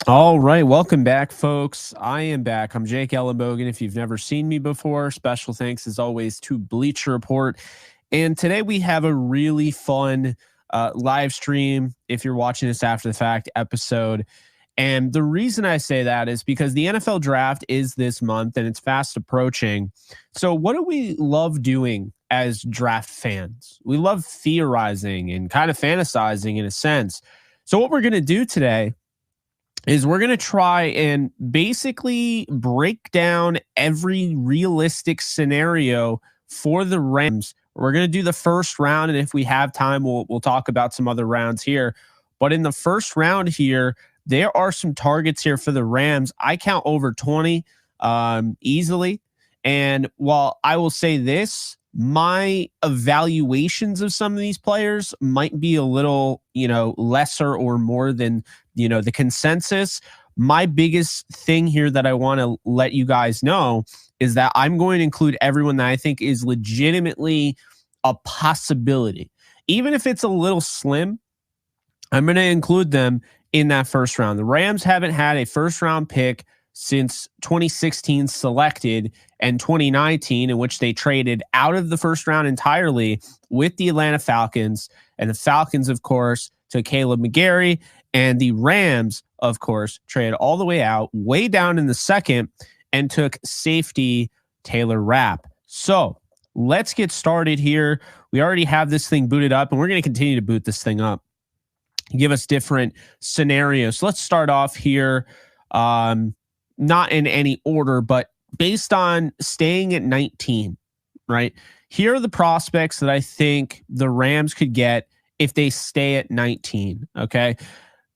All right, welcome back, folks. I am back. I'm Jake Ellenbogen. If you've never seen me before, special thanks as always to Bleacher Report. And today we have a really fun live stream, if you're watching this after the fact, episode. And the reason I say that is because the NFL draft is this month and it's fast approaching. So, what do we love doing as draft fans? We love theorizing and kind of fantasizing in a sense. So, what we're going to do today is we're going to try and basically break down every realistic scenario for the Rams. We're going to do the first round, and if we have time, we'll talk about some other rounds here. But in the first round here, there are some targets here for the Rams. I count over 20 easily. And while I will say this, my evaluations of some of these players might be a little, lesser or more than, the consensus. My biggest thing here that I want to let you guys know is that I'm going to include everyone that I think is legitimately a possibility. Even if it's a little slim, I'm going to include them in that first round. The Rams haven't had a first round pick since 2016 selected and 2019, in which they traded out of the first round entirely with the Atlanta Falcons. And the Falcons, of course, took Caleb McGarry, and the Rams, of course, traded all the way out, way down in the second, and took safety Taylor Rapp. So let's get started here. We already have this thing booted up, and we're going to continue to boot this thing up. Give us different scenarios. So let's start off here. Not in any order, but based on staying at 19, right? Here are the prospects that I think the Rams could get if they stay at 19, okay?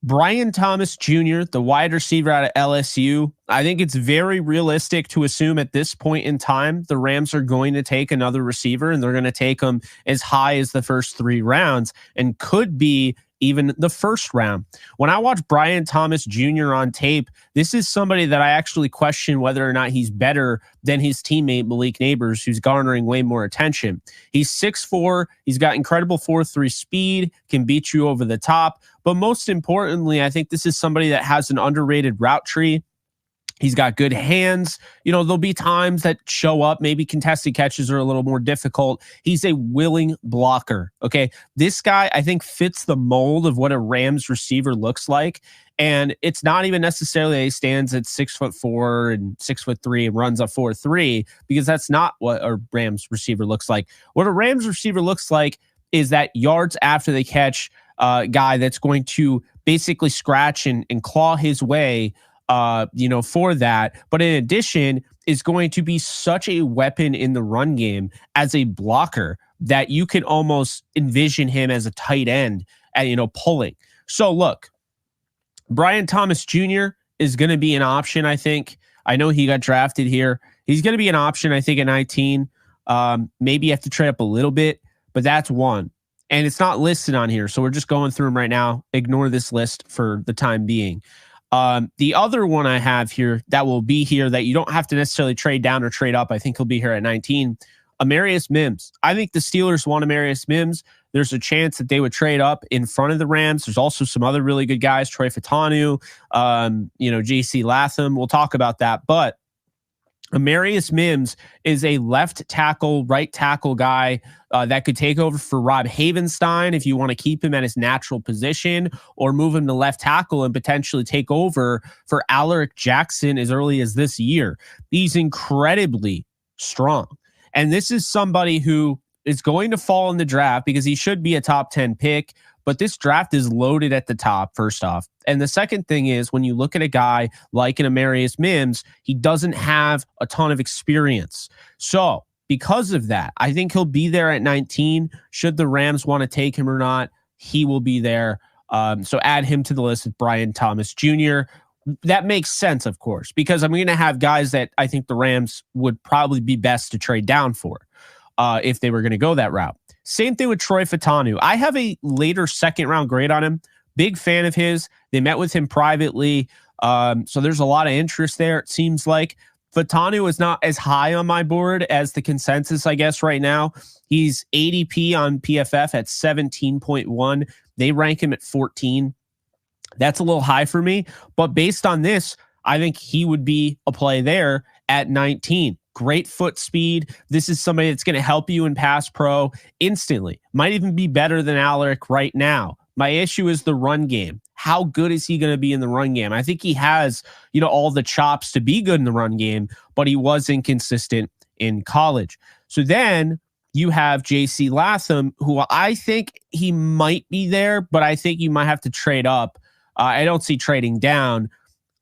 Brian Thomas Jr., the wide receiver out of LSU, I think it's very realistic to assume at this point in time the Rams are going to take another receiver, and they're going to take them as high as the first 3 rounds and could be even the first round. When I watch Brian Thomas Jr. on tape, this is somebody that I actually question whether or not he's better than his teammate Malik Neighbors, who's garnering way more attention. He's 6'4", he's got incredible 4.3 speed, can beat you over the top, but most importantly, I think this is somebody that has an underrated route tree. He's got good hands. There'll be times that show up. Maybe contested catches are a little more difficult. He's a willing blocker. Okay. This guy, I think, fits the mold of what a Rams receiver looks like. And it's not even necessarily he stands at 6'4" and 6'3" and runs a 4.3, because that's not what a Rams receiver looks like. What a Rams receiver looks like is that yards after the catch guy that's going to basically scratch and claw his way for that. But in addition, is going to be such a weapon in the run game as a blocker that you can almost envision him as a tight end at, pulling. So look, Brian Thomas Jr. is going to be an option, I think. I know he got drafted here. He's going to be an option, I think, at 19. Maybe you have to trade up a little bit, but that's one. And it's not listed on here, so we're just going through them right now. Ignore this list for the time being. The other one I have here that will be here that you don't have to necessarily trade down or trade up, I think he'll be here at 19, Amarius Mims. I think the Steelers want Amarius Mims. There's a chance that they would trade up in front of the Rams. There's also some other really good guys, Troy Fautanu, JC Latham. We'll talk about that. But Amarius Mims is a left tackle, right tackle guy that could take over for Rob Havenstein if you want to keep him at his natural position, or move him to left tackle and potentially take over for Alaric Jackson as early as this year. He's incredibly strong. And this is somebody who is going to fall in the draft because he should be a top 10 pick. But this draft is loaded at the top, first off. And the second thing is, when you look at a guy like an Amarius Mims, he doesn't have a ton of experience. So because of that, I think he'll be there at 19. Should the Rams want to take him or not, he will be there. So add him to the list with Brian Thomas Jr. That makes sense, of course, because I'm going to have guys that I think the Rams would probably be best to trade down for if they were going to go that route. Same thing with Troy Fautanu. I have a later second round grade on him. Big fan of his. They met with him privately. So there's a lot of interest there, it seems like. Fautanu is not as high on my board as the consensus, I guess, right now. He's ADP on PFF at 17.1. They rank him at 14. That's a little high for me, but based on this, I think he would be a play there at 19. Great foot speed. This is somebody that's going to help you in pass pro instantly. Might even be better than Alaric right now. My issue is the run game. How good is he going to be in the run game? I think he has, all the chops to be good in the run game, but he was inconsistent in college. So then you have JC Latham, who I think he might be there, but I think you might have to trade up. I don't see trading down.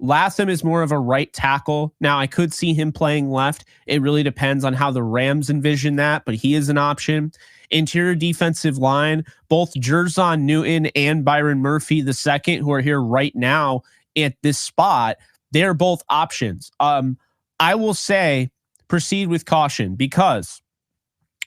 Latham is more of a right tackle. Now, I could see him playing left. It really depends on how the Rams envision that, but he is an option. Interior defensive line, both Jerzon Newton and Byron Murphy II, who are here right now at this spot, they're both options. I will say proceed with caution because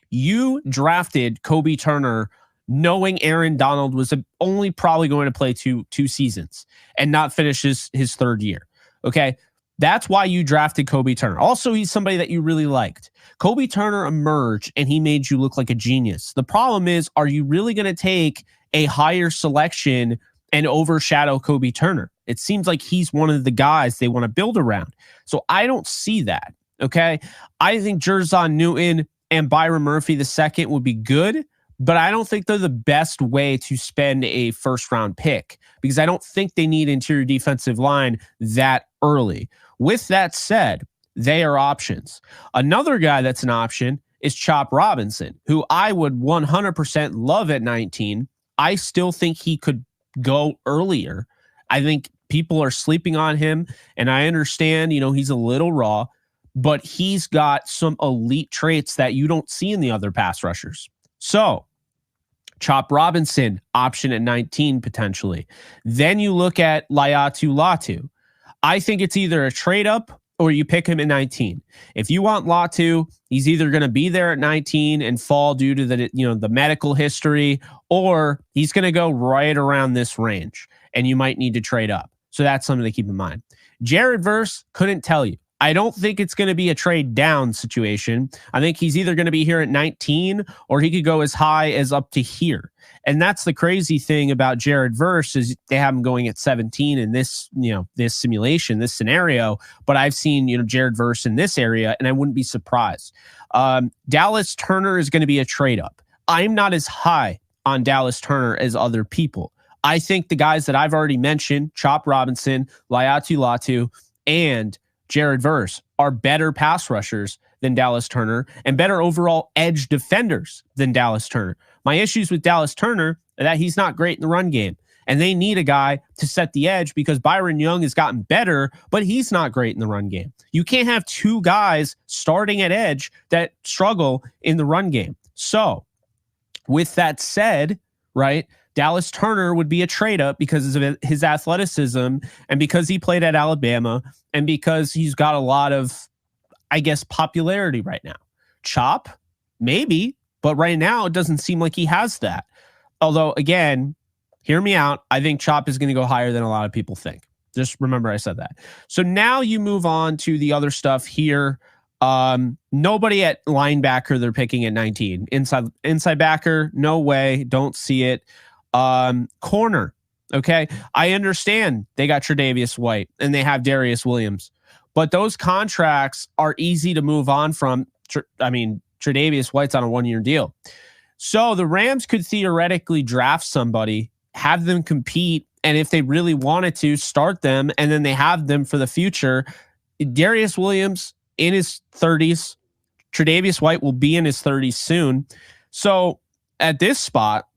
you drafted Kobe Turner knowing Aaron Donald was only probably going to play two seasons and not finish his third year. Okay. That's why you drafted Kobe Turner. Also, he's somebody that you really liked. Kobe Turner emerged and he made you look like a genius. The problem is, are you really going to take a higher selection and overshadow Kobe Turner? It seems like he's one of the guys they want to build around. So I don't see that. Okay. I think Jerzon Newton and Byron Murphy II would be good, but I don't think they're the best way to spend a first round pick because I don't think they need interior defensive line that early. With that said, they are options. Another guy that's an option is Chop Robinson, who I would 100% love at 19. I still think he could go earlier. I think people are sleeping on him, and I understand, he's a little raw, but he's got some elite traits that you don't see in the other pass rushers. So, Chop Robinson, option at 19 potentially. Then you look at Laiatu Latu. I think it's either a trade up or you pick him at 19. If you want Latu, he's either going to be there at 19 and fall due to the medical history, or he's going to go right around this range and you might need to trade up. So that's something to keep in mind. Jared Verse, couldn't tell you. I don't think it's going to be a trade down situation. I think he's either going to be here at 19 or he could go as high as up to here. And that's the crazy thing about Jared Verse is they have him going at 17 in this, this simulation, this scenario. But I've seen, Jared Verse in this area and I wouldn't be surprised. Dallas Turner is going to be a trade up. I'm not as high on Dallas Turner as other people. I think the guys that I've already mentioned, Chop Robinson, Laiatu Latu, and Jared Verse are better pass rushers than Dallas Turner and better overall edge defenders than Dallas Turner. My issues with Dallas Turner are that he's not great in the run game and they need a guy to set the edge because Byron Young has gotten better, but he's not great in the run game. You can't have two guys starting at edge that struggle in the run game. So with that said, right, Dallas Turner would be a trade up because of his athleticism and because he played at Alabama and because he's got a lot of, I guess, popularity right now. Chop, maybe, but right now it doesn't seem like he has that. Although, again, hear me out. I think Chop is going to go higher than a lot of people think. Just remember I said that. So now you move on to the other stuff here. Nobody at linebacker they're picking at 19. Inside backer, no way. Don't see it. Corner. Okay. I understand they got Tre'Davious White and they have Darius Williams, but those contracts are easy to move on from. Tre'Davious White's on a 1-year deal. So the Rams could theoretically draft somebody, have them compete, and if they really wanted to, start them, and then they have them for the future. Darius Williams in his 30s. Tre'Davious White will be in his 30s soon. So at this spot,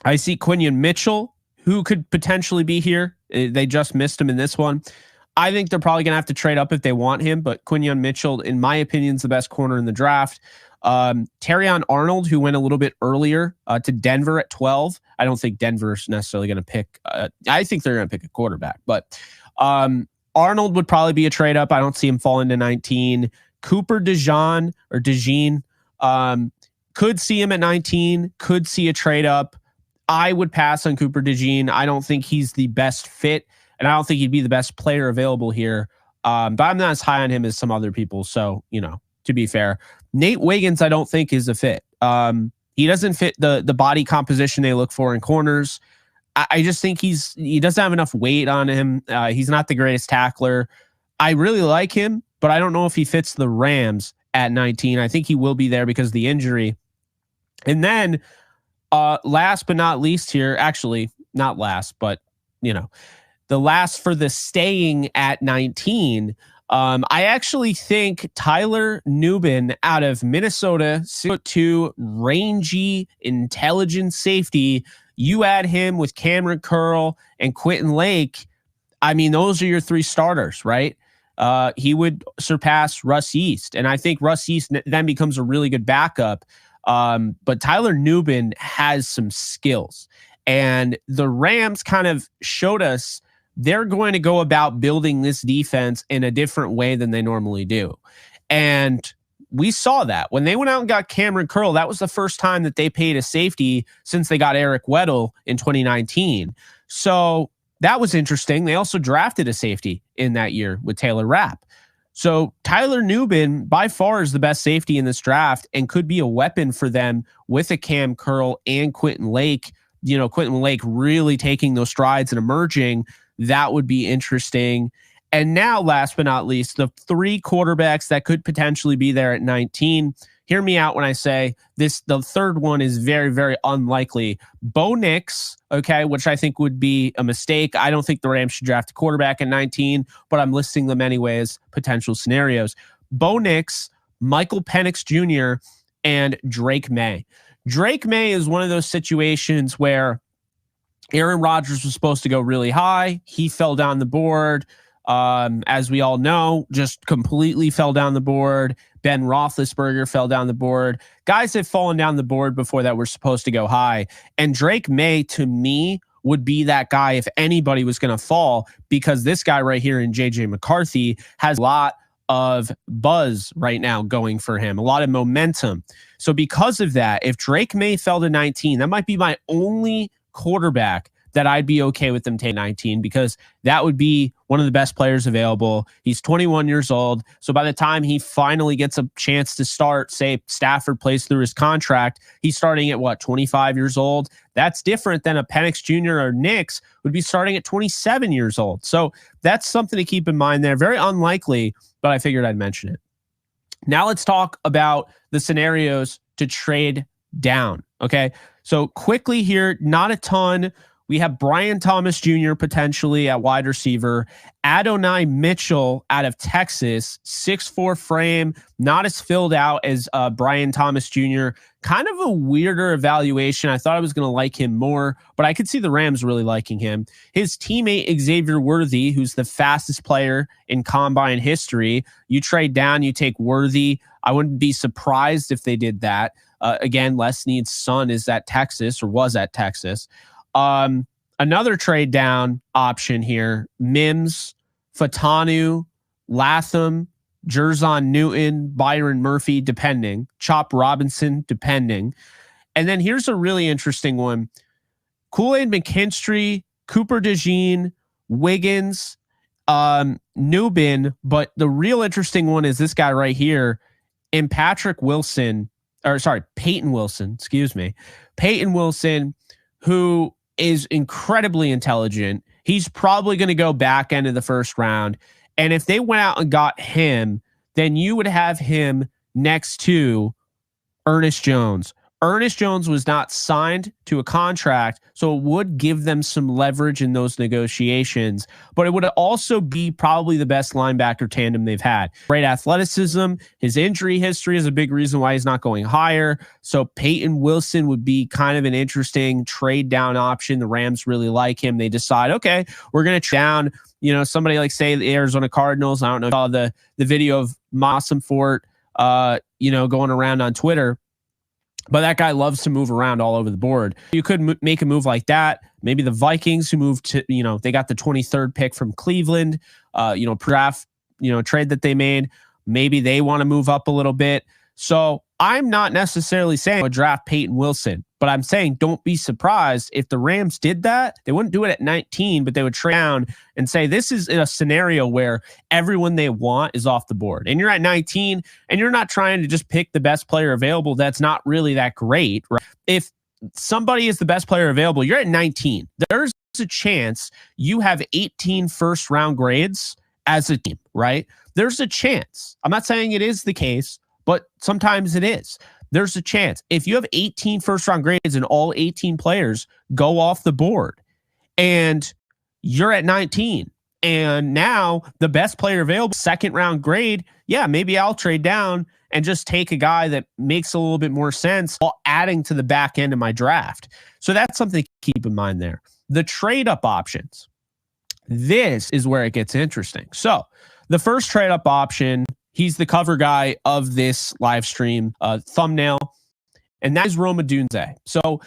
I see Quinion Mitchell, who could potentially be here. They just missed him in this one. I think they're probably going to have to trade up if they want him, but Quinion Mitchell, in my opinion, is the best corner in the draft. Terrion Arnold, who went a little bit earlier to Denver at 12. I don't think Denver's necessarily going to pick. I think they're going to pick a quarterback, but Arnold would probably be a trade up. I don't see him falling to 19. Cooper DeJean could see him at 19, could see a trade up. I would pass on Cooper DeJean. I don't think he's the best fit, and I don't think he'd be the best player available here. But I'm not as high on him as some other people. So, to be fair, Nate Wiggins, I don't think is a fit. He doesn't fit the body composition they look for in corners. I just think he doesn't have enough weight on him. He's not the greatest tackler. I really like him, but I don't know if he fits the Rams at 19. I think he will be there because of the injury. And then last but not least here, actually not last, but the last for the staying at 19. I actually think Tyler Nubin out of Minnesota, 6'2", rangy, intelligent safety. You add him with Cameron Curl and Quentin Lake. I mean, those are your three starters, right? He would surpass Russ East. And I think Russ East then becomes a really good backup. But Tyler Nubin has some skills. And the Rams kind of showed us they're going to go about building this defense in a different way than they normally do. And we saw that when they went out and got Cameron Curl. That was the first time that they paid a safety since they got Eric Weddle in 2019. So that was interesting. They also drafted a safety in that year with Taylor Rapp. So Tyler Nubin by far is the best safety in this draft and could be a weapon for them with a Cam Curl and Quentin Lake. Quentin Lake really taking those strides and emerging. That would be interesting. And now, last but not least, the three quarterbacks that could potentially be there at 19. Hear me out when I say this. The third one is very, very unlikely. Bo Nix, okay, which I think would be a mistake. I don't think the Rams should draft a quarterback at 19, but I'm listing them anyways, potential scenarios. Bo Nix, Michael Penix Jr., and Drake May. Drake May is one of those situations where Aaron Rodgers was supposed to go really high. He fell down the board. As we all know, just completely fell down the board. Ben Roethlisberger fell down the board. Guys have fallen down the board before that were supposed to go high. And Drake May, to me, would be that guy if anybody was going to fall, because this guy right here in JJ McCarthy has a lot of buzz right now going for him, a lot of momentum. So because of that, if Drake May fell to 19, that might be my only quarterback that I'd be okay with them taking 19, because that would be one of the best players available. He's 21 years old. So by the time he finally gets a chance to start, say Stafford plays through his contract, he's starting at 25 years old. That's different than a Penix Jr. or Nix would be starting at 27 years old. So that's something to keep in mind there. Very unlikely, but I figured I'd mention it. Now let's talk about the scenarios to trade down. Okay. So quickly here, not a ton. We have Brian Thomas Jr. potentially at wide receiver. Adonai Mitchell out of Texas, 6'4" frame, not as filled out as Brian Thomas Jr. Kind of a weirder evaluation. I thought I was going to like him more, but I could see the Rams really liking him. His teammate Xavier Worthy, who's the fastest player in combine history. You trade down, you take Worthy. I wouldn't be surprised if they did that. Again, Les Snead's son is at Texas, or was at Texas. Another trade down option here: Mims, Fatanu, Latham, Jerzon Newton, Byron Murphy, depending, Chop Robinson, depending. And then here's a really interesting one: Kool-Aid McKinstry, Cooper DeJean, Wiggins, Nubin. But the real interesting one is this guy right here, and Peyton Wilson, Peyton Wilson, who is incredibly intelligent. He's probably going to go back end of the first round. And if they went out and got him, then you would have him next to Ernest Jones. Ernest Jones was not signed to a contract, so it would give them some leverage in those negotiations, but it would also be probably the best linebacker tandem they've had. Great athleticism. His injury history is a big reason why he's not going higher. So Peyton Wilson would be kind of an interesting trade down option. The Rams really like him. They decide, okay, we're going to trade down, somebody like, say, the Arizona Cardinals. I don't know if you saw the video of Mossam Fort, going around on Twitter. But that guy loves to move around all over the board. You could make a move like that. Maybe the Vikings, who moved to, they got the 23rd pick from Cleveland, draft, trade that they made. Maybe they want to move up a little bit. So I'm not necessarily saying I would draft Peyton Wilson, but I'm saying don't be surprised if the Rams did that. They wouldn't do it at 19, but they would trade down and say this is in a scenario where everyone they want is off the board. And you're at 19 and you're not trying to just pick the best player available. That's not really that great, right? If somebody is the best player available, you're at 19. There's a chance you have 18 first round grades as a team, right? There's a chance. I'm not saying it is the case, but sometimes it is. There's a chance. If you have 18 first round grades and all 18 players go off the board and you're at 19, and now the best player available, second round grade, yeah, maybe I'll trade down and just take a guy that makes a little bit more sense while adding to the back end of my draft. So that's something to keep in mind there. The trade up options. This is where it gets interesting. So the first trade up option, he's the cover guy of this live stream thumbnail, and that is Rome Odunze. So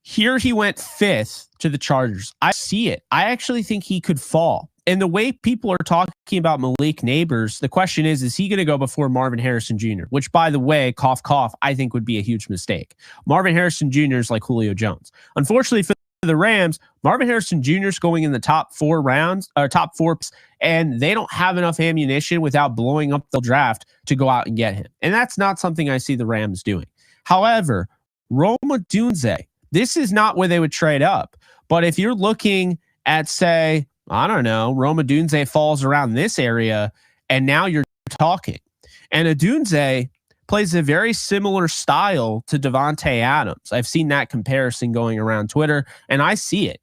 here he went 5th to the Chargers. I see it. I actually think he could fall. And the way people are talking about Malik Neighbors, the question is he going to go before Marvin Harrison Jr., which, by the way, cough, cough, I think would be a huge mistake. Marvin Harrison Jr. is like Julio Jones. Unfortunately for the Rams, Marvin Harrison Jr. is going in the top 4 rounds, or top 4, and they don't have enough ammunition without blowing up the draft to go out and get him. And that's not something I see the Rams doing. However, Rome Odunze, this is not where they would trade up. But if you're looking at, say, I don't know, Rome Odunze falls around this area, and now you're talking. And Odunze plays a very similar style to Devontae Adams. I've seen that comparison going around Twitter, and I see it.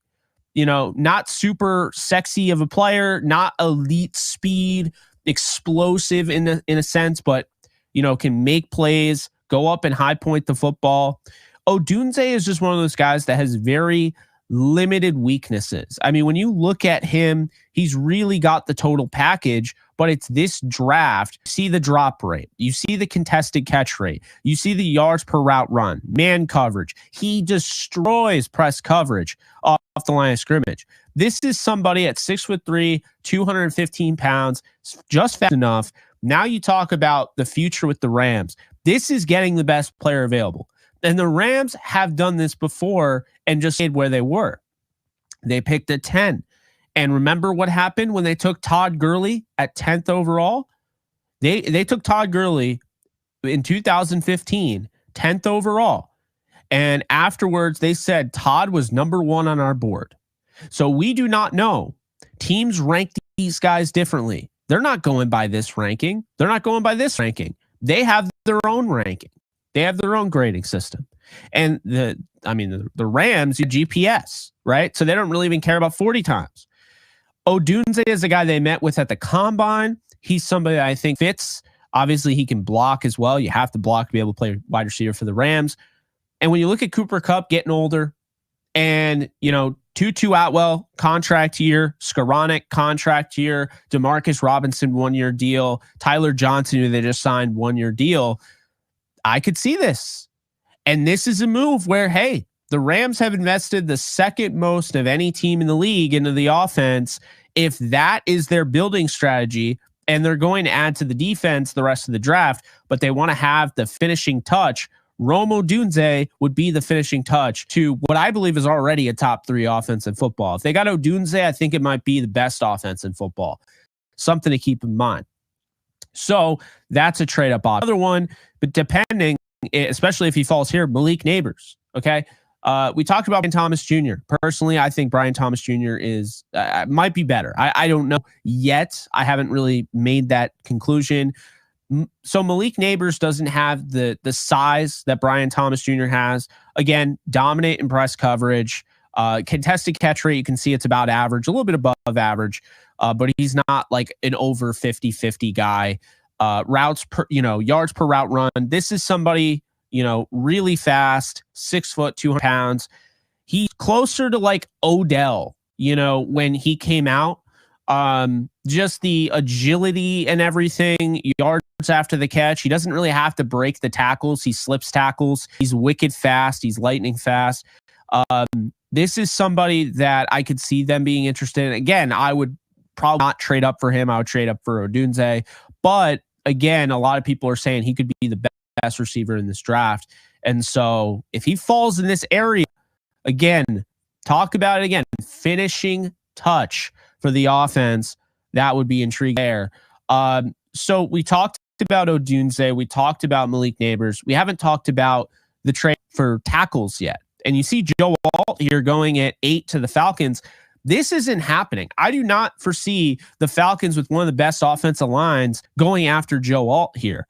You know, not super sexy of a player, not elite speed, explosive in a sense, but, you know, can make plays, go up and high point the football. Odunze is just one of those guys that has very limited weaknesses. I mean, when you look at him, he's really got the total package, but it's this draft. You see the drop rate. You see the contested catch rate. You see the yards per route run, man coverage. He destroys press coverage off the line of scrimmage. This is somebody at 6'3", 215 pounds, just fast enough. Now you talk about the future with the Rams. This is getting the best player available. And the Rams have done this before and just stayed where they were. They picked at 10. And remember what happened when they took Todd Gurley at 10th overall? They took Todd Gurley in 2015, 10th overall. And afterwards, they said Todd was number 1 on our board. So we do not know. Teams rank these guys differently. They're not going by this ranking. They're not going by this ranking. They have their own ranking. They have their own grading system. And the Rams use GPS, right? So they don't really even care about 40 times. Odunze is a guy they met with at the combine. He's somebody that I think fits. Obviously, he can block as well. You have to block to be able to play wide receiver for the Rams. And when you look at Cooper Kupp getting older and, you know, Tutu Atwell contract year, Skoranek contract year, Demarcus Robinson 1-year deal, Tyler Johnson, who they just signed 1-year deal, I could see this. And this is a move where, hey, the Rams have invested the second most of any team in the league into the offense. If that is their building strategy, and they're going to add to the defense the rest of the draft, but they want to have the finishing touch, Rome Odunze would be the finishing touch to what I believe is already a top 3 offense in football. If they got Odunze, I think it might be the best offense in football. Something to keep in mind. So that's a trade up option. Another one, but depending, especially if he falls here, Malik Neighbors. Okay. We talked about Brian Thomas Jr. Personally, I think Brian Thomas Jr. is might be better. I don't know yet. I haven't really made that conclusion. So Malik Neighbors doesn't have the size that Brian Thomas Jr. has. Again, dominant in press coverage. Contested catch rate, you can see it's about average, a little bit above average, but he's not like an over 50-50 guy. Routes per, yards per route run. This is somebody, really fast, 6 foot, 200 pounds. He's closer to like Odell, when he came out. Just the agility and everything, yards after the catch. He doesn't really have to break the tackles. He slips tackles. He's wicked fast. He's lightning fast. This is somebody that I could see them being interested in. Again, I would probably not trade up for him. I would trade up for Odunze. But again, a lot of people are saying he could be the best receiver in this draft. And so if he falls in this area, again, talk about it again, finishing touch for the offense, that would be intriguing there. So we talked about Odunze. We talked about Malik Neighbors. We haven't talked about the trade for tackles yet. and you see Joe Alt here going at 8 to the Falcons. This isn't happening. I do not foresee the Falcons with one of the best offensive lines going after Joe Alt here.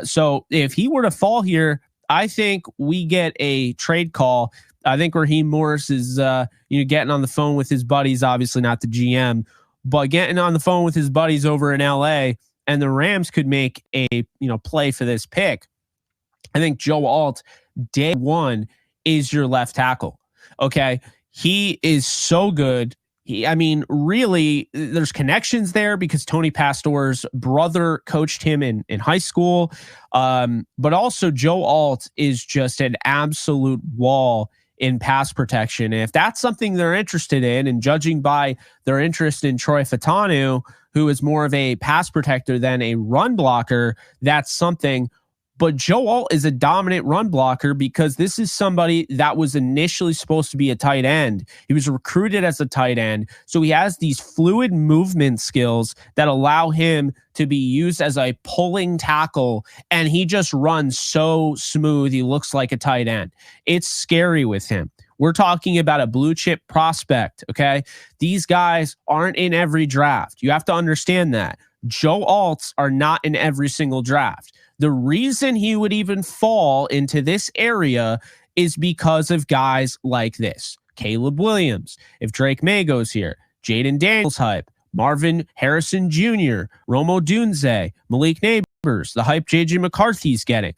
So if he were to fall here, I think we get a trade call. I think Raheem Morris is getting on the phone with his buddies, obviously not the GM, but getting on the phone with his buddies over in LA, and the Rams could make a play for this pick. I think Joe Alt, day one, is your left tackle. Okay. He is so good. Really, there's connections there because Tony Pastor's brother coached him in high school. But also Joe Alt is just an absolute wall in pass protection. And if that's something they're interested in, and judging by their interest in Troy Fautanu, who is more of a pass protector than a run blocker, that's something. But Joe Alt is a dominant run blocker because this is somebody that was initially supposed to be a tight end. He was recruited as a tight end. So he has these fluid movement skills that allow him to be used as a pulling tackle. And he just runs so smooth. He looks like a tight end. It's scary with him. We're talking about a blue chip prospect. Okay. These guys aren't in every draft. You have to understand that. Joe Alts are not in every single draft. The reason he would even fall into this area is because of guys like this. Caleb Williams, if Drake May goes here, Jaden Daniels hype, Marvin Harrison Jr., Romo Dunze, Malik Neighbors, the hype JJ McCarthy's getting.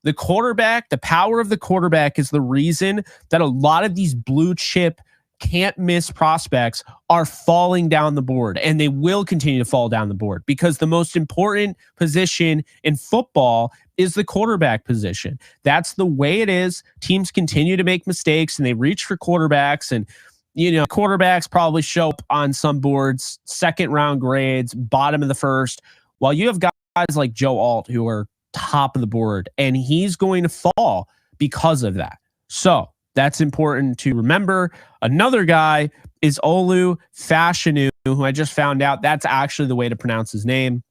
The quarterback, the power of the quarterback is the reason that a lot of these blue chip can't miss prospects are falling down the board, and they will continue to fall down the board because the most important position in football is the quarterback position. That's the way it is. Teams continue to make mistakes and they reach for quarterbacks, and quarterbacks probably show up on some boards, second round grades, bottom of the first, while you have guys like Joe Alt who are top of the board, and he's going to fall because of that. So that's important to remember. Another guy is Olu Fashanu, who I just found out that's actually the way to pronounce his name.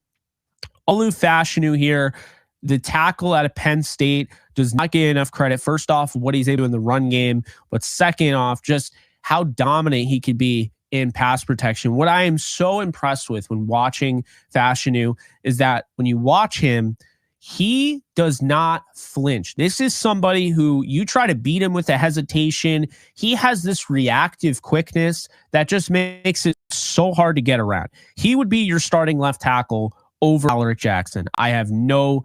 Olu Fashanu here, the tackle out of Penn State, does not get enough credit. First off, what he's able to do in the run game, but second off, just how dominant he could be in pass protection. What I am so impressed with when watching Fashanu is that when you watch him, he does not flinch. This is somebody who you try to beat him with a hesitation. He has this reactive quickness that just makes it so hard to get around. He would be your starting left tackle over Alaric Jackson. I have no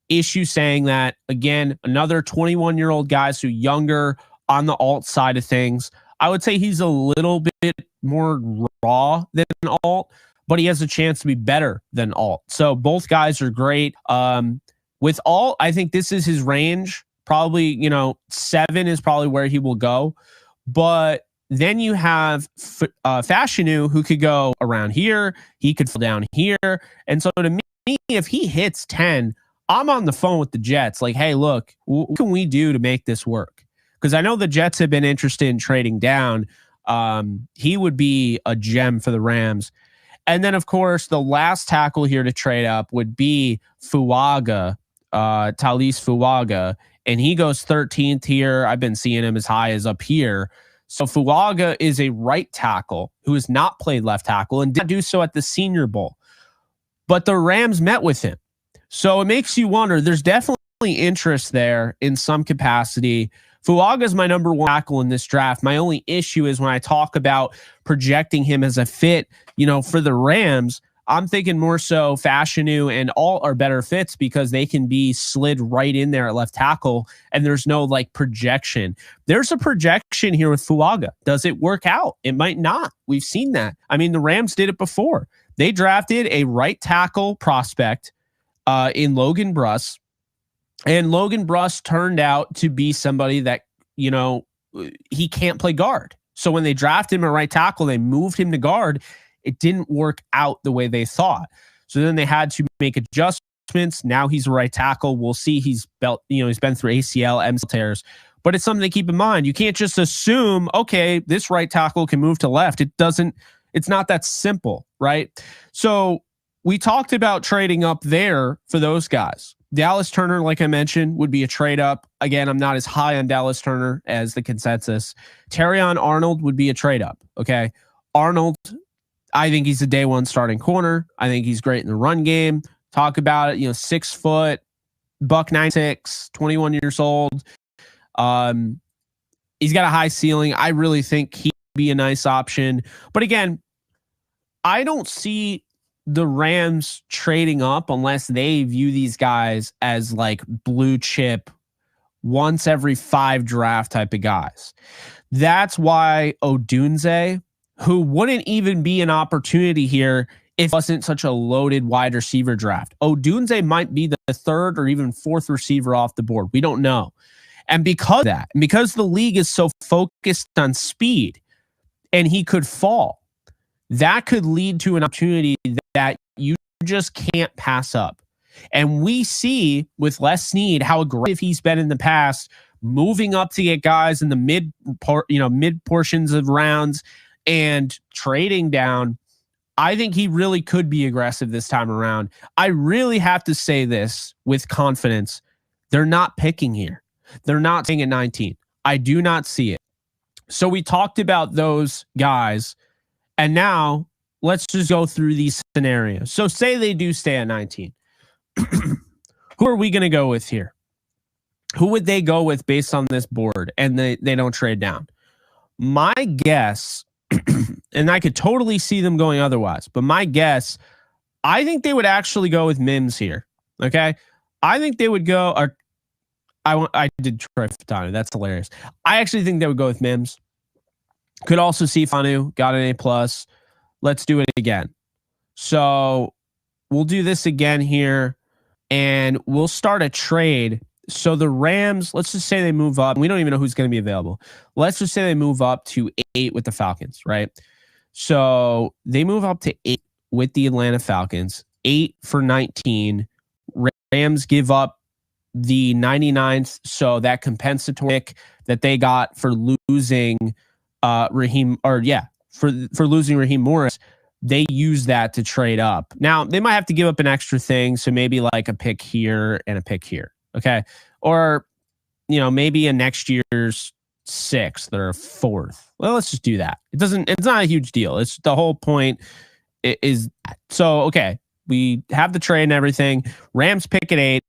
issue saying that. Again, another 21-year-old guy, so younger on the alt side of things. I would say he's a little bit more raw than alt, but he has a chance to be better than alt. So both guys are great. With alt, I think this is his range. Probably, 7 is probably where he will go. But then you have Fashanu, who could go around here. He could fall down here. And so to me, if he hits 10, I'm on the phone with the Jets. Like, hey, look, what can we do to make this work? Because I know the Jets have been interested in trading down. He would be a gem for the Rams. And then, of course, the last tackle here to trade up would be Fuaga, Talis Fuaga, and he goes 13th here. I've been seeing him as high as up here. So Fuaga is a right tackle who has not played left tackle and did do so at the Senior Bowl. But the Rams met with him. So it makes you wonder, there's definitely interest there in some capacity. Fuaga is my number one tackle in this draft. My only issue is when I talk about projecting him as a fit, for the Rams, I'm thinking more so Fashanu and Alt are better fits because they can be slid right in there at left tackle and there's no projection. There's a projection here with Fuaga. Does it work out? It might not. We've seen that. The Rams did it before. They drafted a right tackle prospect in Logan Bruss. And Logan Bruss turned out to be somebody that, he can't play guard. So when they drafted him at right tackle, they moved him to guard. It didn't work out the way they thought. So then they had to make adjustments. Now he's a right tackle. We'll see. He's been through ACL, MCL tears. But it's something to keep in mind. You can't just assume, okay, this right tackle can move to left. It's not that simple, right? So we talked about trading up there for those guys. Dallas Turner, like I mentioned, would be a trade up. Again, I'm not as high on Dallas Turner as the consensus. Terrion Arnold would be a trade up. Okay. Arnold, I think he's a day one starting corner. I think he's great in the run game. Talk about it, 6 foot, buck 96, 21 years old. He's got a high ceiling. I really think he'd be a nice option. But again, I don't see the Rams trading up unless they view these guys as like blue chip, once every 5 draft type of guys. That's why Odunze, who wouldn't even be an opportunity here if it wasn't such a loaded wide receiver draft. Odunze might be the 3rd or even 4th receiver off the board. We don't know. And because of that, and because the league is so focused on speed and he could fall, that could lead to an opportunity that you just can't pass up. And we see with Les Snead how aggressive he's been in the past, moving up to get guys in the mid portions of rounds and trading down. I think he really could be aggressive this time around. I really have to say this with confidence. They're not picking here. They're not staying at 19. I do not see it. So we talked about those guys. And now let's just go through these scenarios. So say they do stay at 19. Who are we going to go with here? Who would they go with based on this board and they don't trade down? My guess, and I could totally see them going otherwise, but my guess, I think they would actually go with Mims here. Okay. I think they would go, or I did Troy Fatanu. That's hilarious. I actually think they would go with Mims. Could also see Fanu, got an A+. Let's do it again. So we'll do this again here, and we'll start a trade. So the Rams, let's just say they move up. We don't even know who's going to be available. Let's just say they move up to 8 with the Falcons, right? So they move up to 8 with the Atlanta Falcons, 8 for 19. Rams give up the 99th, so that compensatory pick that they got for losing Raheem Morris, they use that to trade up. Now, they might have to give up an extra thing, so maybe like a pick here and a pick here, okay? Or, maybe a next year's 6th or a 4th. Well, let's just do that. It's not a huge deal. It's the whole point is, so, okay, we have the trade and everything. Rams pick at 8.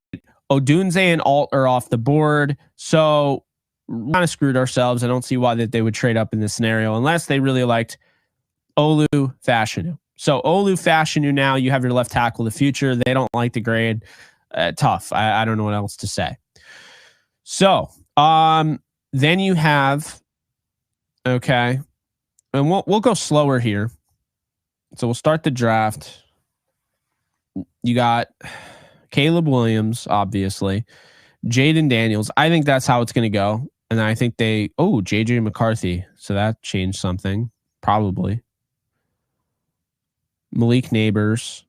Odunze and Alt are off the board, so we kind of screwed ourselves. I don't see why that they would trade up in this scenario unless they really liked Olu Fashanu. So Olu Fashanu, now you have your left tackle of the future. They don't like the grade. Tough. I don't know what else to say. So then you have, okay, and we'll go slower here. So we'll start the draft. You got Caleb Williams, obviously. Jaden Daniels. I think that's how it's going to go. And I think JJ McCarthy. So that changed something. Probably. Malik Neighbors.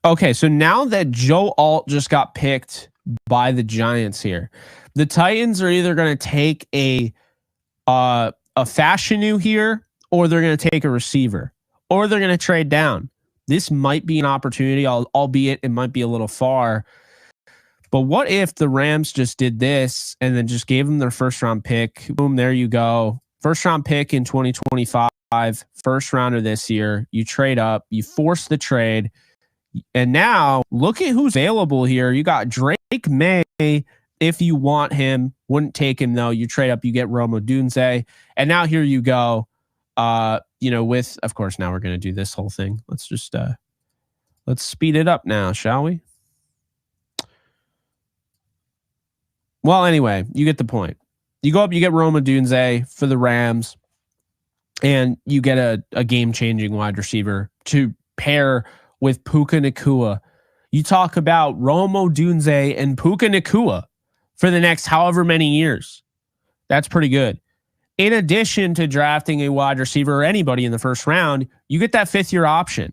Okay, so now that Joe Alt just got picked by the Giants here, the Titans are either going to take a Fashanu here, or they're going to take a receiver, or they're going to trade down. This might be an opportunity, albeit it might be a little far. But what if the Rams just did this and then just gave them their first round pick? Boom, there you go. First round pick in 2025, first rounder this year. You trade up, you force the trade. And now look at who's available here. You got Drake May if you want him. Wouldn't take him though. You trade up, you get Rome Odunze. And now here you go. With, of course, now we're going to do this whole thing. Let's just, let's speed it up now, shall we? Well, anyway, you get the point. You go up, you get Rome Odunze for the Rams, and you get a game-changing wide receiver to pair with Puka Nacua. You talk about Rome Odunze and Puka Nacua for the next however many years. That's pretty good. In addition to drafting a wide receiver or anybody in the first round, you get that 5th-year option.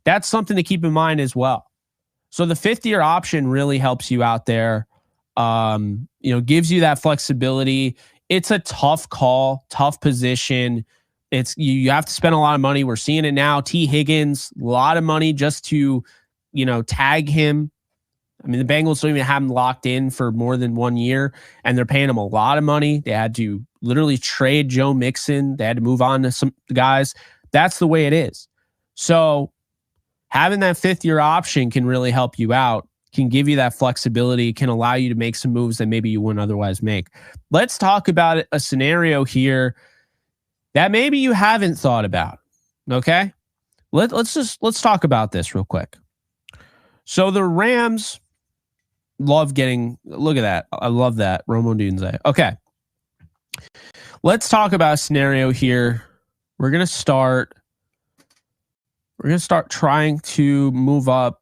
That's something to keep in mind as well. So the 5th-year option really helps you out there. Gives you that flexibility. It's a tough call, tough position. You have to spend a lot of money. We're seeing it now. T. Higgins, a lot of money just to tag him. I mean, the Bengals don't even have him locked in for more than 1 year, and they're paying him a lot of money. They had to literally trade Joe Mixon. They had to move on to some guys. That's the way it is. So having that fifth-year option can really help you out, can give you that flexibility, can allow you to make some moves that maybe you wouldn't otherwise make. Let's talk about a scenario here that maybe you haven't thought about, okay? Let's talk about this real quick. So the Rams look at that. I love that. Romo Dunze. Okay. Let's talk about a scenario here. We're going to start trying to move up.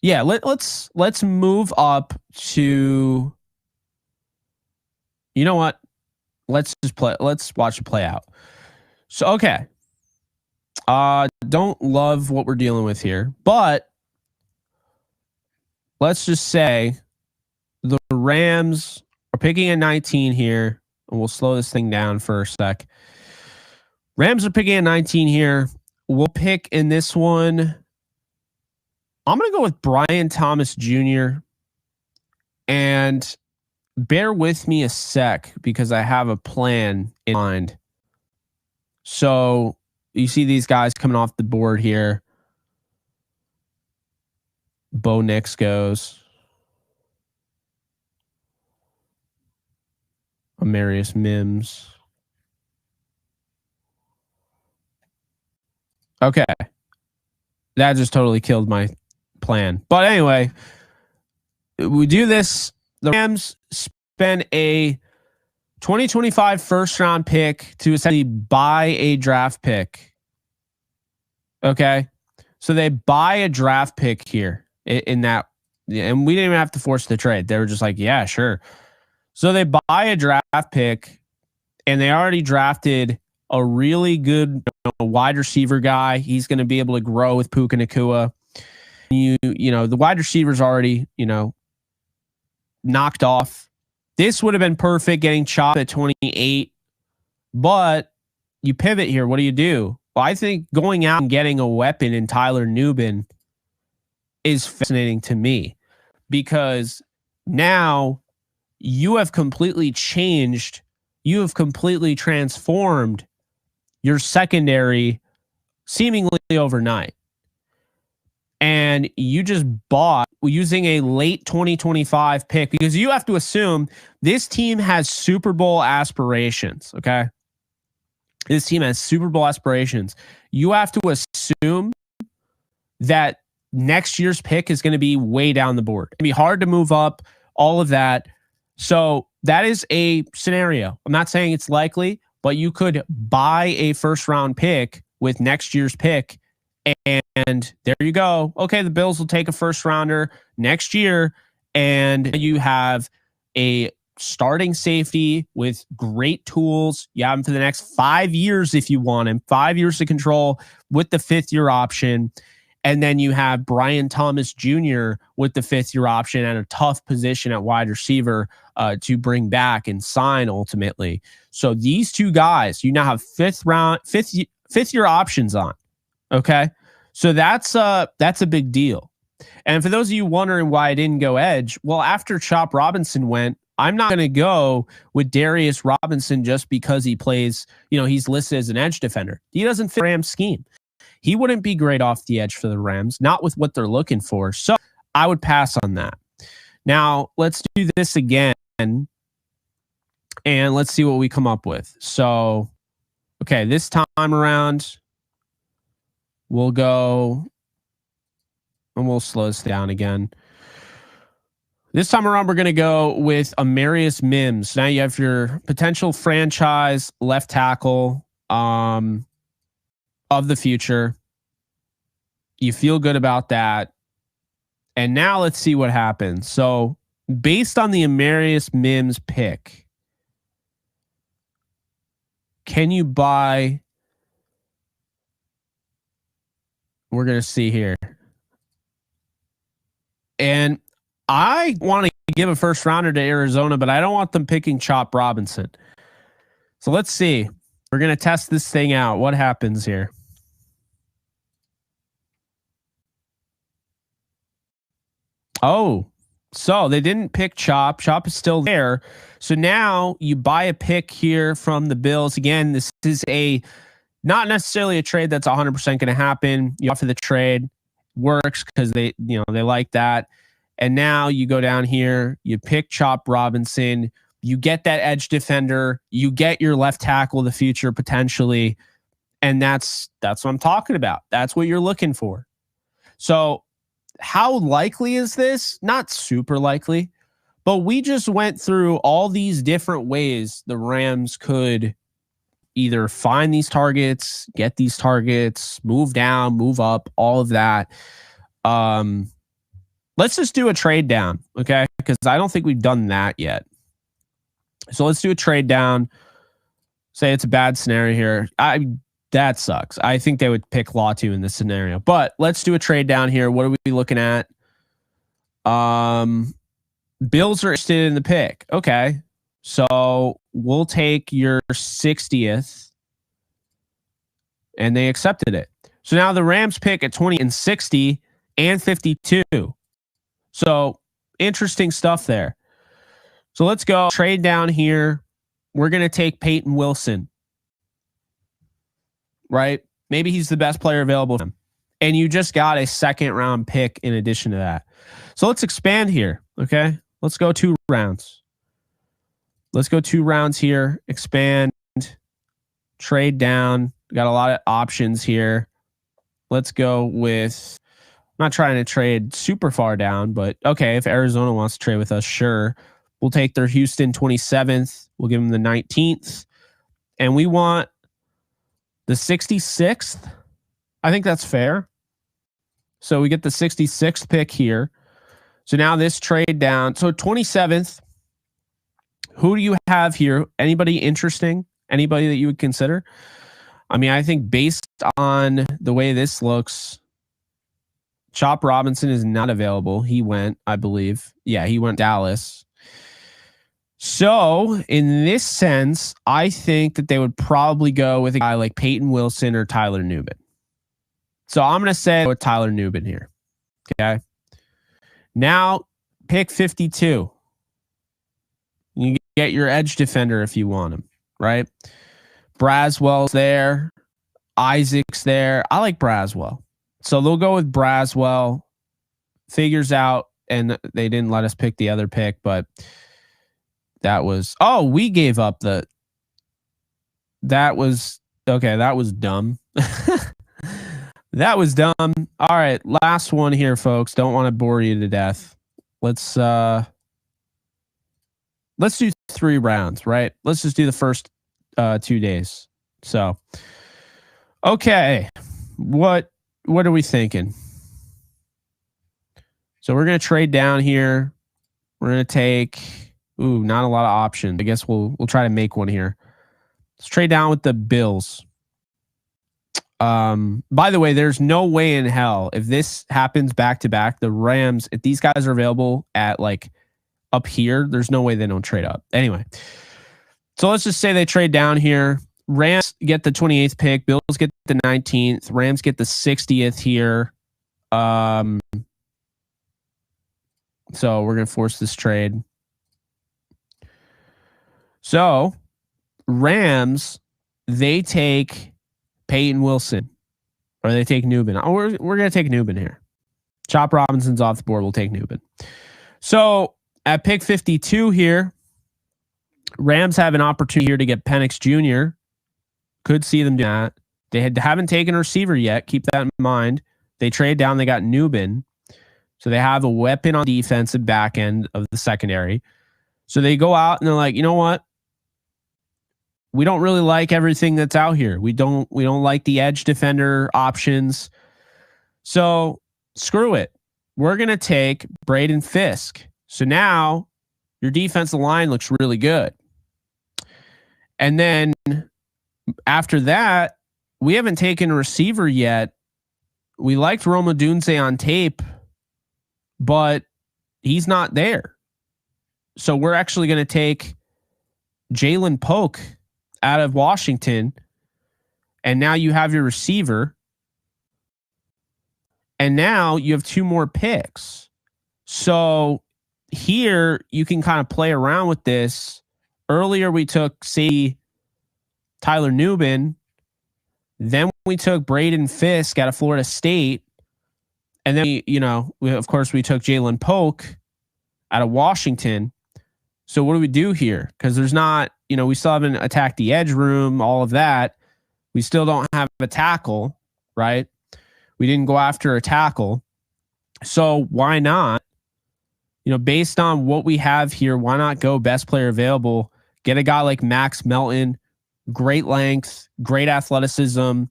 Yeah, let's move up to, you know what? Let's watch it play out. So, okay. Don't love what we're dealing with here, but let's just say the Rams are picking at 19 here, and we'll slow this thing down for a sec. Rams are picking at 19 here. We'll pick in this one. I'm going to go with Brian Thomas Jr. And bear with me a sec because I have a plan in mind. So you see these guys coming off the board here. Bo Nix goes. Amarius Mims. Okay. That just totally killed my plan. But anyway, we do this. The Rams spend a 2025 first round pick to essentially buy a draft pick. Okay. So they buy a draft pick here in that, and we didn't even have to force the trade. They were just like, yeah, sure. So they buy a draft pick, and they already drafted a really good wide receiver guy. He's going to be able to grow with Puka Nacua. The wide receivers already, knocked off. This would have been perfect getting chopped at 28, but you pivot here. What do you do? Well, I think going out and getting a weapon in Tyler Nubin is fascinating to me because now you have completely changed. You have completely transformed your secondary seemingly overnight. And you just bought using a late 2025 pick because you have to assume this team has Super Bowl aspirations, okay? This team has Super Bowl aspirations. You have to assume that next year's pick is going to be way down the board. It'd be hard to move up, all of that. So that is a scenario. I'm not saying it's likely, but you could buy a first round pick with next year's pick. And there you go. Okay, the Bills will take a first rounder next year, and you have a starting safety with great tools. You have him for the next 5 years if you want him. 5 years to control with the fifth-year option. And then you have Brian Thomas Jr. with the fifth-year option and a tough position at wide receiver to bring back and sign ultimately. So these two guys, you now have fifth-year options on. Okay, so that's a big deal. And for those of you wondering why I didn't go edge, well, after Chop Robinson went, I'm not going to go with Darius Robinson just because he plays, he's listed as an edge defender. He doesn't fit Rams scheme. He wouldn't be great off the edge for the Rams, not with what they're looking for. So I would pass on that. Now let's do this again and let's see what we come up with. So, okay, this time around, we'll go and we'll slow this down again. This time around, we're going to go with Amarius Mims. Now you have your potential franchise left tackle of the future. You feel good about that. And now let's see what happens. So based on the Amarius Mims pick, can you buy? We're going to see here. And I want to give a first rounder to Arizona, but I don't want them picking Chop Robinson. So let's see. We're going to test this thing out. What happens here? Oh, so they didn't pick Chop. Chop is still there. So now you buy a pick here from the Bills. Again, this is not necessarily a trade that's 100% going to happen. You offer the trade, works because they like that. And now you go down here, you pick Chop Robinson, you get that edge defender, you get your left tackle of the future potentially, and that's what I'm talking about. That's what you're looking for. So how likely is this? Not super likely, but we just went through all these different ways the Rams could either find these targets, get these targets, move down, move up, all of that. Let's just do a trade down, okay? Because I don't think we've done that yet. So let's do a trade down. Say it's a bad scenario here. That sucks. I think they would pick Latu in this scenario. But let's do a trade down here. What are we looking at? Bills are interested in the pick. Okay. So we'll take your 60th. And they accepted it. So now the Rams pick at 20 and 60 and 52. So interesting stuff there. So let's go trade down here. We're going to take Peyton Wilson. Right? Maybe he's the best player available. And you just got a second round pick in addition to that. So let's expand here. Okay. Let's go 2 rounds. Let's go 2 rounds here. Expand. Trade down. We got a lot of options here. Let's go with, I'm not trying to trade super far down, but okay, if Arizona wants to trade with us, sure. We'll take their Houston 27th. We'll give them the 19th. And we want the 66th. I think that's fair. So we get the 66th pick here. So now this trade down. So 27th. Who do you have here? Anybody interesting? Anybody that you would consider? I mean, I think based on the way this looks, Chop Robinson is not available. He went, I believe. Yeah, he went Dallas. So in this sense, I think that they would probably go with a guy like Peyton Wilson or Tyler Nubin. So I'm going to say with Tyler Nubin here. Okay. Now pick 52. You get your edge defender if you want him, right? Braswell's there. Isaac's there. I like Braswell. So they'll go with Braswell. Figures out, and they didn't let us pick the other pick, but that was, we gave up that was dumb. That was dumb. All right, last one here, folks. Don't want to bore you to death. Let's do 3 rounds, right? Let's just do the first 2 days. So, okay. What are we thinking? So we're going to trade down here. We're going to take, not a lot of options. I guess we'll try to make one here. Let's trade down with the Bills. By the way, there's no way in hell if this happens back to back, the Rams, if these guys are available at like up here, there's no way they don't trade up. Anyway, so let's just say they trade down here. Rams get the 28th pick. Bills get the 19th. Rams get the 60th here. So we're going to force this trade. So Rams, they take Peyton Wilson or they take Nubin. We're going to take Nubin here. Chop Robinson's off the board. We'll take Nubin. So at pick 52 here, Rams have an opportunity here to get Penix Jr. Could see them do that. They haven't taken a receiver yet. Keep that in mind. They trade down. They got Nubin. So they have a weapon on defensive back end of the secondary. So they go out and they're like, you know what? We don't really like everything that's out here. We don't like the edge defender options. So screw it. We're going to take Braden Fisk. So now your defensive line looks really good. And then after that, we haven't taken a receiver yet. We liked Roma Dunze on tape, but he's not there. So we're actually going to take Jalen Polk out of Washington. And now you have your receiver. And now you have 2 more picks. So here you can kind of play around with this. Earlier we took, say, Tyler Newbin. Then we took Braden Fisk out of Florida State. And then, of course, we took Jalen Polk out of Washington. So what do we do here? Because there's not, we still haven't attacked the edge room, all of that. We still don't have a tackle, right? We didn't go after a tackle. So why not? Based on what we have here, why not go best player available? Get a guy like Max Melton, great length, great athleticism.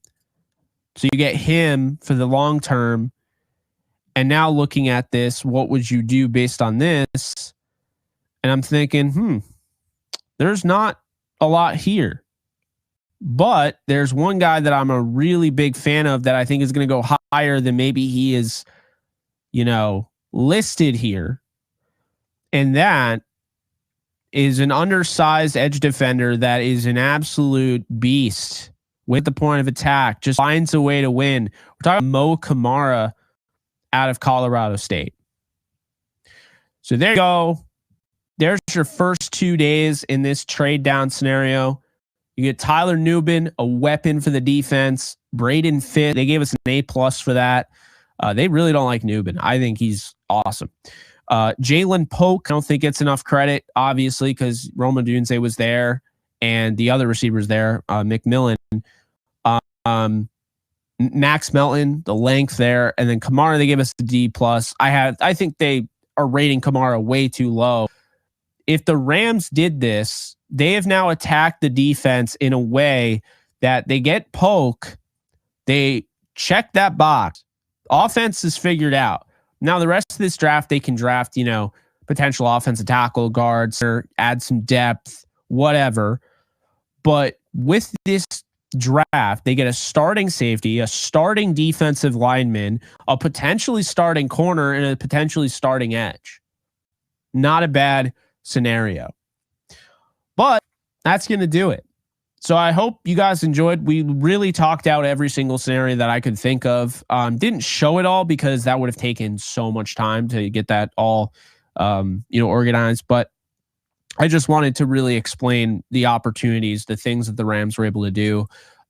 So you get him for the long term. And now looking at this, what would you do based on this? And I'm thinking, there's not a lot here. But there's one guy that I'm a really big fan of that I think is going to go higher than maybe he is, listed here. And that is an undersized edge defender that is an absolute beast with the point of attack, just finds a way to win. We're talking about Mo Kamara out of Colorado State. So there you go. There's your first 2 days in this trade down scenario. You get Tyler Newbin, a weapon for the defense. Braden Fitt, they gave us an A+ for that. They really don't like Newbin. I think he's awesome. Jalen Polk, I don't think gets enough credit, obviously, because Roma Dunze was there and the other receivers there, McMillan. Max Melton, the length there, and then Kamara, they gave us the D+. I think they are rating Kamara way too low. If the Rams did this, they have now attacked the defense in a way that they get Polk, they check that box. Offense is figured out. Now the rest of this draft, they can draft, potential offensive tackle, guards, or add some depth, whatever. But with this draft, they get a starting safety, a starting defensive lineman, a potentially starting corner, and a potentially starting edge. Not a bad scenario. But that's going to do it. So I hope you guys enjoyed. We really talked out every single scenario that I could think of. Didn't show it all because that would have taken so much time to get that all, organized. But I just wanted to really explain the opportunities, the things that the Rams were able to do.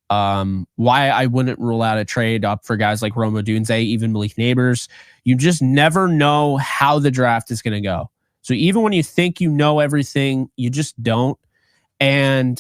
Why I wouldn't rule out a trade up for guys like Roma Dunze, even Malik Neighbors. You just never know how the draft is going to go. So even when you think you know everything, you just don't. And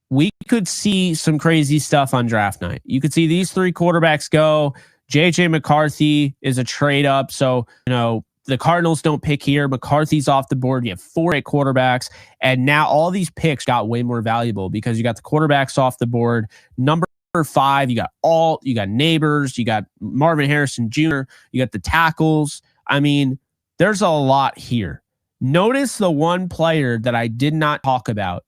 we could see some crazy stuff on draft night. You could see these 3 quarterbacks go. JJ McCarthy is a trade up. So, the Cardinals don't pick here. McCarthy's off the board. You have 4 quarterbacks. And now all these picks got way more valuable because you got the quarterbacks off the board. Number 5, you got Neighbors, you got Marvin Harrison Jr., you got the tackles. I mean, there's a lot here. Notice the one player that I did not talk about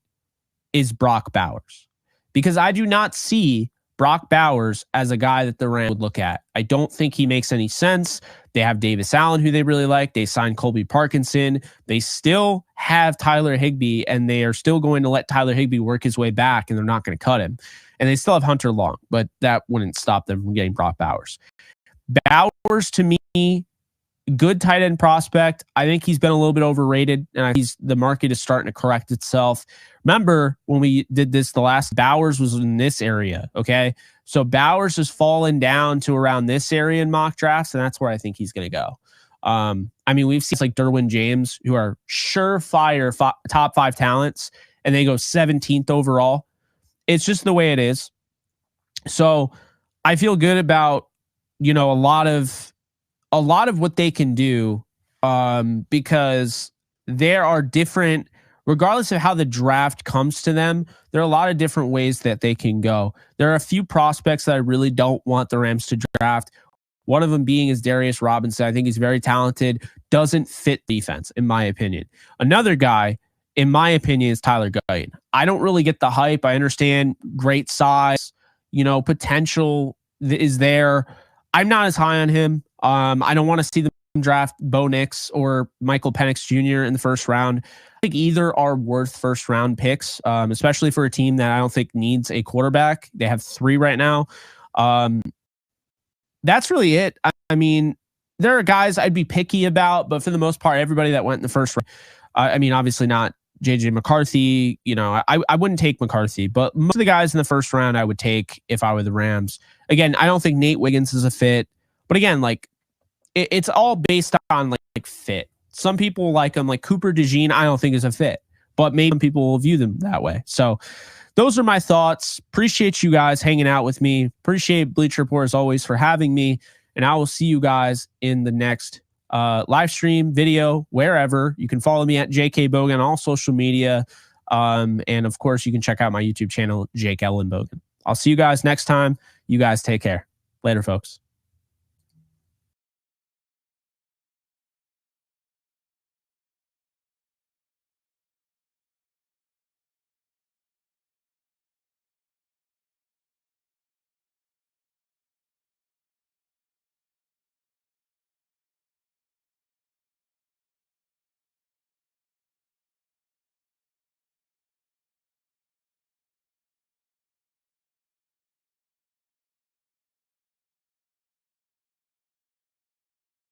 is Brock Bowers, because I do not see Brock Bowers as a guy that the Rams would look at. I don't think he makes any sense. They have Davis Allen, who they really like. They signed Colby Parkinson. They still have Tyler Higbee, and they are still going to let Tyler Higbee work his way back, and they're not going to cut him. And they still have Hunter Long, but that wouldn't stop them from getting Brock Bowers. Bowers, to me, good tight end prospect. I think he's been a little bit overrated, and the market is starting to correct itself. Remember when we did this, the last Bowers was in this area, okay? So Bowers has fallen down to around this area in mock drafts, and that's where I think he's going to go. We've seen like Derwin James, who are surefire top 5 talents, and they go 17th overall. It's just the way it is. So I feel good about, a lot of what they can do, because there are different, regardless of how the draft comes to them, there are a lot of different ways that they can go. There are a few prospects that I really don't want the Rams to draft. One of them being is Darius Robinson. I think he's very talented, doesn't fit defense, in my opinion. Another guy, in my opinion, is Tyler Guyton. I don't really get the hype. I understand great size, potential is there. I'm not as high on him. I don't want to see them draft Bo Nix or Michael Penix Jr. in the first round. I think either are worth first round picks, especially for a team that I don't think needs a quarterback. They have 3 right now. That's really it. I mean, there are guys I'd be picky about, but for the most part, everybody that went in the first round, I mean, obviously not JJ McCarthy. You know, I wouldn't take McCarthy, but most of the guys in the first round I would take if I were the Rams. Again, I don't think Nate Wiggins is a fit, but again, like it's all based on like fit. Some people like him, like Cooper DeJean, I don't think is a fit, but maybe some people will view them that way. So those are my thoughts. Appreciate you guys hanging out with me. Appreciate Bleacher Report as always for having me. And I will see you guys in the next live stream, video, wherever. You can follow me at JK Bogan on all social media. And of course, you can check out my YouTube channel, Jake Ellenbogen. I'll see you guys next time. You guys take care. Later, folks.